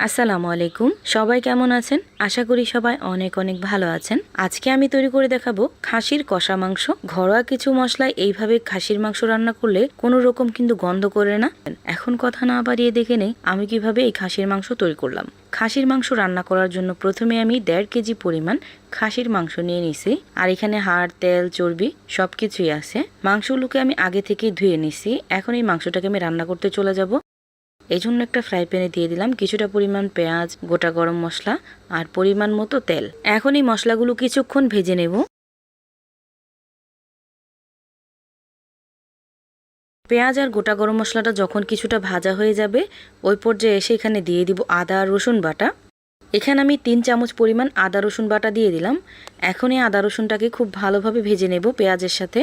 আসসালামু আলাইকুম। সবাই কেমন আছেন? আশা করি সবাই অনেক অনেক ভালো আছেন। আজকে আমি তৈরি করে দেখাবো খাসির কষা মাংস। ঘরোয়া কিছু মশলায় এইভাবে খাসির মাংস রান্না করলে কোনো রকম কিন্তু গন্ধ করে না। এখন কথা না বাড়িয়ে দেখে নেই আমি কিভাবে এই খাসির মাংস তৈরি করলাম। খাসির মাংস রান্না করার জন্য প্রথমে আমি 1.5 কেজি পরিমাণ খাসির মাংস নিয়ে নিছি। আর এখানে হাড়, তেল, চর্বি সবকিছুই আছে। মাংসগুলোকে আমি আগে থেকে ধুয়ে নিছি। এখন এই মাংসটাকে আমি রান্না করতে চলে যাব। এই জন্য একটা ফ্রাই প্যানে দিয়ে দিলাম কিছুটা পরিমাণ পেঁয়াজ, গোটা গরম মশলা আর পরিমাণ মতো তেল। এখন এই মশলাগুলো কিছুক্ষণ ভেজে নেব। পেঁয়াজ আর গোটা গরম মশলাটা যখন কিছুটা ভাজা হয়ে যাবে ওই পর্যায়ে এসে এখানে দিয়ে দিব আদা আর রসুন বাটা। এখানে আমি 3 চামচ পরিমাণ আদা রসুন বাটা দিয়ে দিলাম। এখন এই আদা রসুনটাকে খুব ভালোভাবে ভেজে নেব পেঁয়াজের সাথে।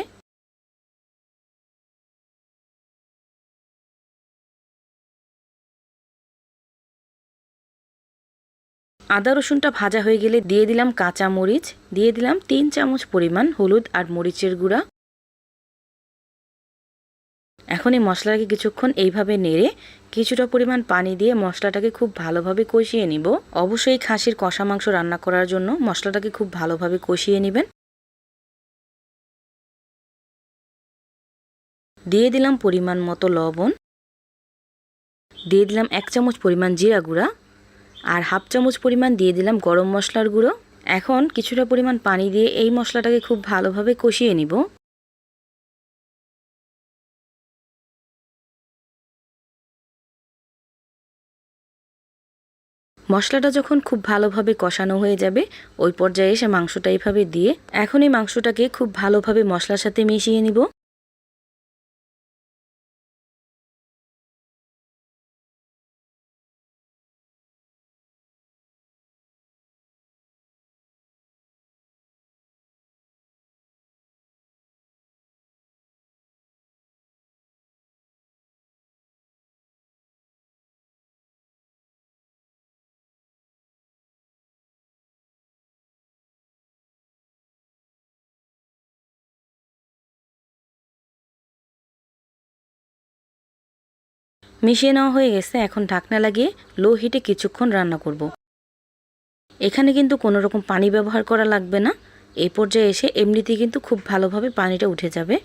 আদা রসুনটা ভাজা হয়ে গেলে দিয়ে দিলাম কাঁচা মরিচ, দিয়ে দিলাম 3 চামচ পরিমাণ হলুদ আর মরিচের গুঁড়া। এখন এই মশলাটাকে কিছুক্ষণ এইভাবে নেড়ে কিছুটা পরিমাণ পানি দিয়ে মশলাটাকে খুব ভালোভাবে কষিয়ে নিব। অবশ্যই খাসির কষা মাংস রান্না করার জন্য মশলাটাকে খুব ভালোভাবে কষিয়ে নেবেন। দিয়ে দিলাম পরিমাণ মতো লবণ, দিয়ে দিলাম 1 চামচ পরিমাণ জিরা গুঁড়া আর হাফ চামচ পরিমাণ দিয়ে দিলাম গরম মশলার গুঁড়ো। এখন কিছুটা পরিমাণ পানি দিয়ে এই মশলাটাকে খুব ভালোভাবে কষিয়ে নিব। মশলাটা যখন খুব ভালোভাবে কষানো হয়ে যাবে ওই পর্যায়ে এসে মাংসটা এইভাবে দিয়ে এখন এই মাংসটাকে খুব ভালোভাবে মশলার সাথে মিশিয়ে নিব। মিশিয়ে নেওয়া হয়ে গেছে। এখন ঢাকনা লাগিয়ে লো হিটে কিছুক্ষণ রান্না করব। এখানে কিন্তু কোনো রকম পানি ব্যবহার করা লাগবে না। এই পর্যায়ে এসে এমনিতেই কিন্তু খুব ভালোভাবে পানিটা উঠে যাবে।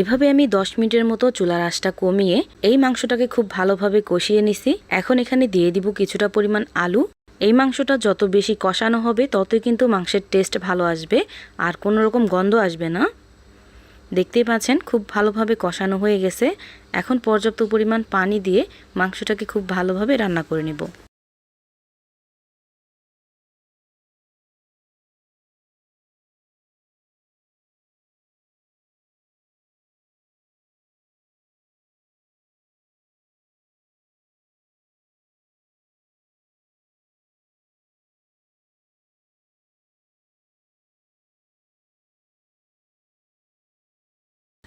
এভাবে আমি 10 মিনিটের মতো চুলার আঁচটা কমিয়ে এই মাংসটাকে খুব ভালোভাবে কষিয়ে নিছি। এখন এখানে দিয়ে দিব কিছুটা পরিমাণ আলু। এই মাংসটা যত বেশি কষানো হবে ততই কিন্তু মাংসের টেস্ট ভালো আসবে আর কোনো রকম গন্ধ আসবে না। দেখতেই পাচ্ছেন খুব ভালোভাবে কষানো হয়ে গেছে। এখন পর্যাপ্ত পরিমাণ পানি দিয়ে মাংসটাকে খুব ভালোভাবে রান্না করে নেব।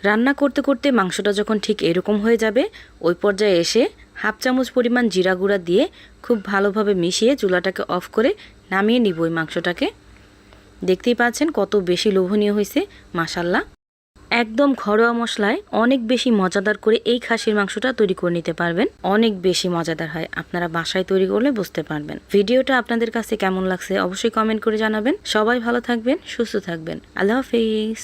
রান্না করতে করতে মাংসটা যখন ঠিক এরকম হয়ে যাবে ওই পর্যায়ে এসে হাফ চামচ পরিমাণ জিরা গুঁড়া দিয়ে খুব ভালোভাবে মিশিয়ে চুলাটাকে অফ করে নামিয়ে নিব ওই মাংসটাকে। দেখতেই পাচ্ছেন কত বেশি লোভনীয় হয়েছে, মাশাল্লাহ। একদম ঘরোয়া মশলায় অনেক বেশি মজাদার করে এই খাসির মাংসটা তৈরি করে নিতে পারবেন। অনেক বেশি মজাদার হয়, আপনারা বাসায় তৈরি করলে বুঝতে পারবেন। ভিডিওটা আপনাদের কাছে কেমন লাগছে অবশ্যই কমেন্ট করে জানাবেন। সবাই ভালো থাকবেন, সুস্থ থাকবেন। আল্লাহ হাফেজ।